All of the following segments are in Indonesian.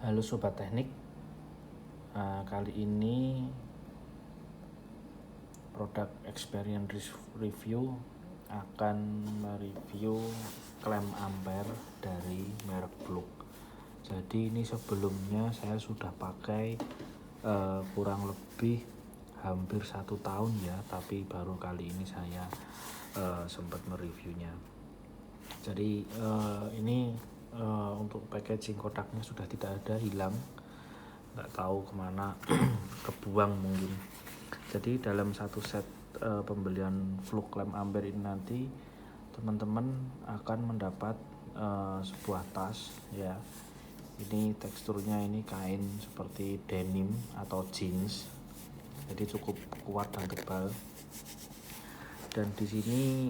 Halo Sobat Teknik, kali ini produk experience review akan mereview klem ampere dari merek Flux. Jadi ini sebelumnya saya sudah pakai kurang lebih hampir 1 tahun ya, tapi baru kali ini saya sempat mereviewnya. Jadi ini untuk packaging kotaknya sudah tidak ada, hilang, nggak tahu kemana, kebuang mungkin. Jadi dalam satu set pembelian Flux klem ampere ini nanti teman-teman akan mendapat sebuah tas ya. Ini teksturnya ini kain seperti denim atau jeans, jadi cukup kuat dan tebal. Dan di sini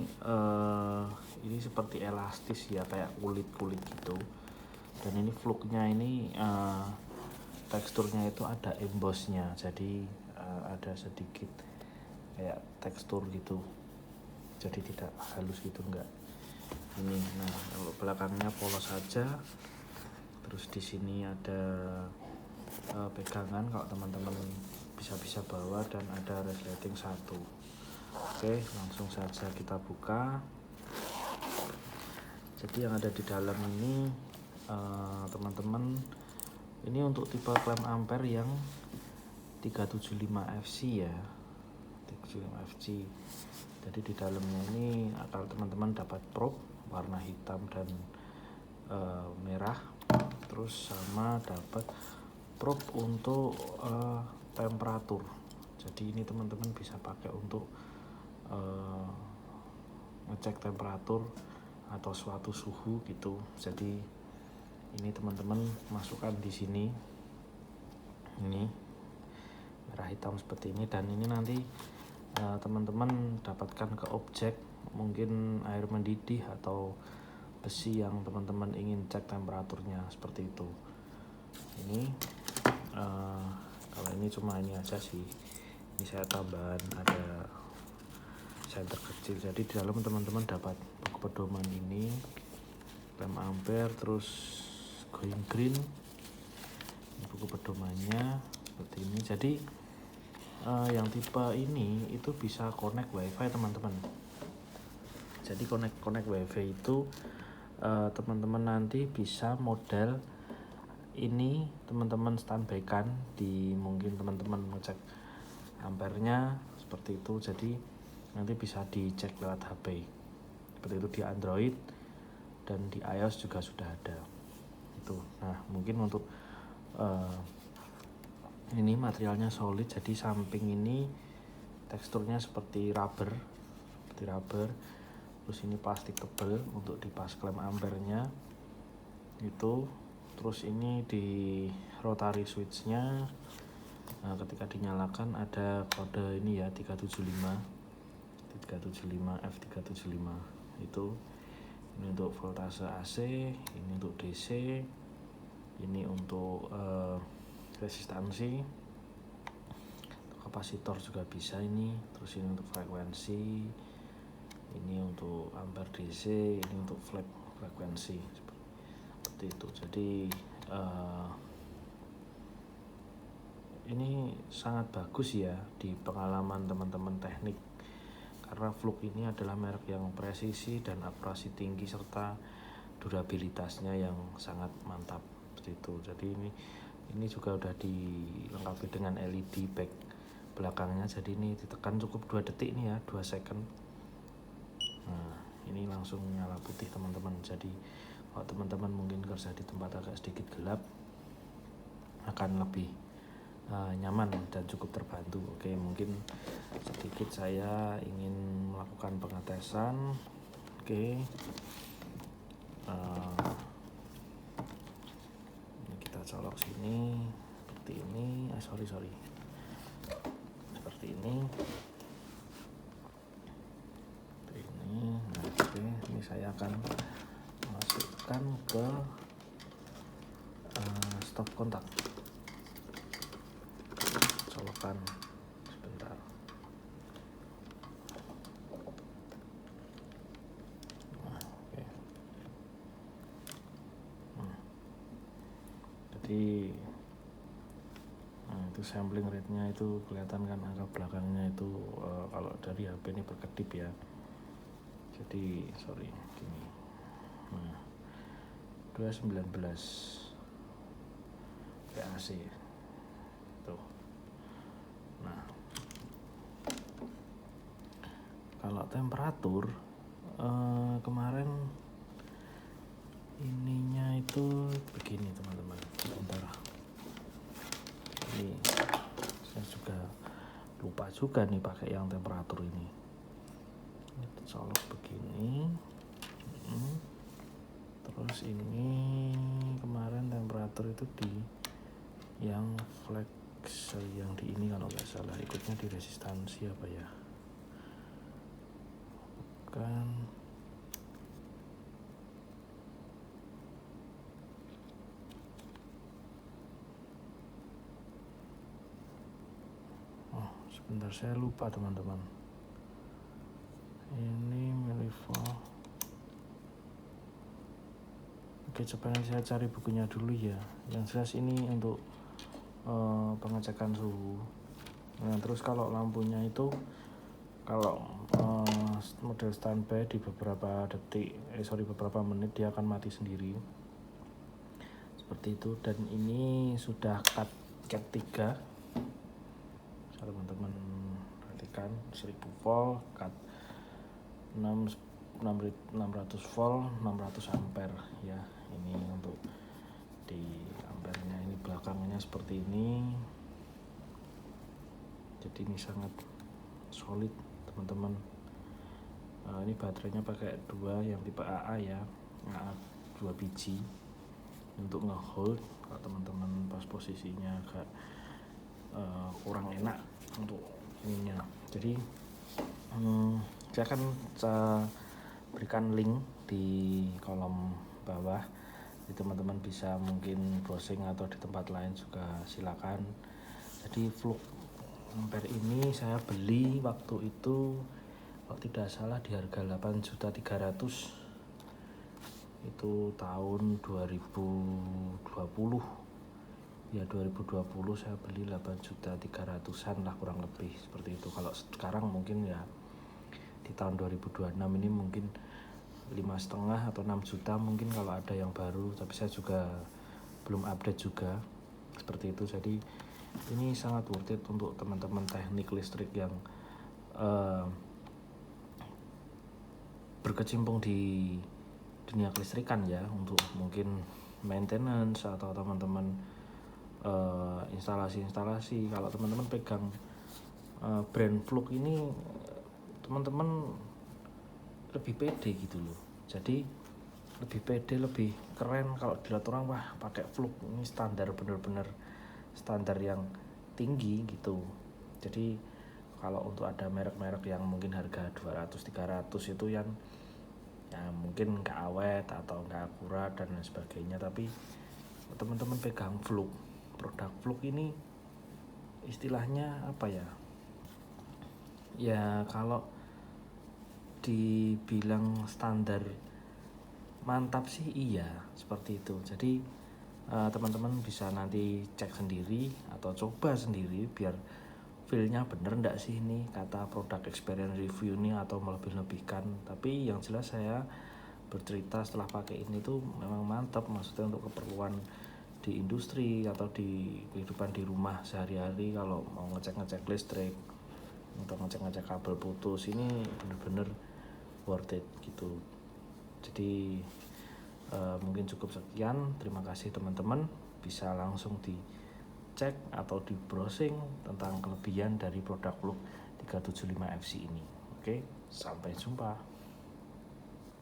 ini seperti elastis ya, kayak kulit gitu. Dan ini Fluxnya ini teksturnya itu ada embossnya, jadi ada sedikit kayak tekstur gitu, jadi tidak halus gitu, enggak. Ini, nah kalau belakangnya polos saja. Terus di sini ada pegangan kalau teman-teman bisa bawa, dan ada resleting 1. Oke, langsung saja kita buka. Jadi yang ada di dalam ini teman-teman, ini untuk tipe klem ampere yang 375 FC ya, 375 FC. Jadi di dalamnya ini akan teman-teman dapat probe warna hitam dan merah, terus sama dapat probe untuk temperatur. Jadi ini teman-teman bisa pakai untuk ngecek temperatur atau suatu suhu gitu. Jadi ini teman-teman masukkan di sini, ini merah hitam seperti ini, dan ini nanti teman-teman dapatkan ke objek, mungkin air mendidih atau besi yang teman-teman ingin cek temperaturnya, seperti itu. Ini kalau ini cuma ini aja sih, ini saya tambahan ada senter kecil. Jadi di dalam teman-teman dapat buku pedoman ini klem ampere, terus going green, ini buku pedomannya seperti ini. Jadi yang tipe ini itu bisa connect wifi teman-teman. Jadi connect wifi itu teman-teman nanti bisa model ini teman-teman standby-kan di, mungkin teman-teman ngecek ampernya seperti itu. Jadi nanti bisa dicek lewat HP seperti itu, di Android dan di iOS juga sudah ada itu. Nah mungkin untuk ini materialnya solid, jadi samping ini teksturnya seperti rubber, terus ini plastik tebal untuk dipas klem ampernya itu. Terus ini di rotary switchnya, nah, ketika dinyalakan ada kode ini ya, 375 F375 itu. Ini untuk voltase AC, ini untuk DC, ini untuk resistansi, kapasitor juga bisa ini. Terus ini untuk frekuensi, ini untuk ampere DC, ini untuk frekuensi, seperti itu. Jadi ini sangat bagus ya di pengalaman teman-teman teknik, karena Flux ini adalah merek yang presisi dan akurasi tinggi serta durabilitasnya yang sangat mantap, seperti itu. Jadi ini juga udah dilengkapi dengan LED back belakangnya, jadi ini ditekan cukup 2 detik nih ya, 2 second. Nah ini langsung nyala putih teman-teman. Jadi kalau teman-teman mungkin kerja di tempat agak sedikit gelap, akan lebih nyaman dan cukup terbantu. Oke, mungkin sedikit saya ingin melakukan pengetesan. Oke, ini kita colok sini seperti ini. Sorry seperti ini. Nah, oke, ini saya akan masukkan ke stop kontak, colokan sebentar. Nah, oke. Jadi Jadi itu sampling rate-nya itu kelihatan kan, angka belakangnya itu kalau dari HP ini berkedip ya. Jadi sorry gini. Nah, 219 PAC tuh. Nah, kalau temperatur kemarin ininya itu begini teman-teman. Sebentar, ini saya juga lupa juga nih pakai yang temperatur ini. Colok begini. Terus ini kemarin temperatur itu di yang flex yang di ini kalau nggak salah, ikutnya di resistansi apa ya, bukan, sebentar saya lupa teman-teman, ini milivolt. Oke, coba saya cari bukunya dulu ya. Yang jelas ini untuk pengecekan suhu. Nah, terus kalau lampunya itu kalau model standby di beberapa menit dia akan mati sendiri. Seperti itu. Dan ini sudah cat 3. Teman-teman perhatikan 1000 volt, cat 600 volt, 600 ampere ya. Ini untuk di ampernya, ini belakangnya seperti ini. Jadi ini sangat solid teman-teman. Ini baterainya pakai 2 yang tipe AA ya, AA 2 biji untuk ngehold kalau teman-teman pas posisinya agak kurang enak untuk ininya. Jadi saya akan berikan link di kolom bawah, jadi teman-teman bisa mungkin browsing atau di tempat lain juga silakan. Jadi Flux ampere ini saya beli waktu itu kalau tidak salah di harga 8.300.000, itu tahun 2020 ya, 2020 saya beli 8.300.000-an lah kurang lebih seperti itu. Kalau sekarang mungkin ya di tahun 2026 ini mungkin 5,5 atau 6 juta mungkin kalau ada yang baru, tapi saya juga belum update juga seperti itu. Jadi ini sangat worth it untuk teman-teman teknik listrik yang berkecimpung di dunia kelistrikan ya, untuk mungkin maintenance atau teman-teman instalasi. Kalau teman-teman pegang brand Flux ini, teman-teman lebih pede gitu loh. Jadi lebih pede, lebih keren kalau dilihat orang, wah pakai Flux ini standar, bener-bener standar yang tinggi gitu. Jadi kalau untuk ada merek-merek yang mungkin harga 200-300 itu yang ya mungkin nggak awet atau nggak akurat dan lain sebagainya, tapi teman-teman pegang Flux, produk Flux ini istilahnya apa ya, ya kalau dibilang standar mantap sih iya, seperti itu. Jadi teman-teman bisa nanti cek sendiri atau coba sendiri biar feel-nya bener enggak sih ini kata product experience review ini, atau melebih-lebihkan. Tapi yang jelas saya bercerita setelah pakai ini tuh memang mantap, maksudnya untuk keperluan di industri atau di kehidupan di rumah sehari-hari, kalau mau ngecek-ngecek listrik atau ngecek-ngecek kabel putus, ini bener-bener worth it gitu. Jadi mungkin cukup sekian. Terima kasih teman-teman, bisa langsung dicek atau di browsing tentang kelebihan dari produk Flux 375 FC ini. Oke, sampai jumpa.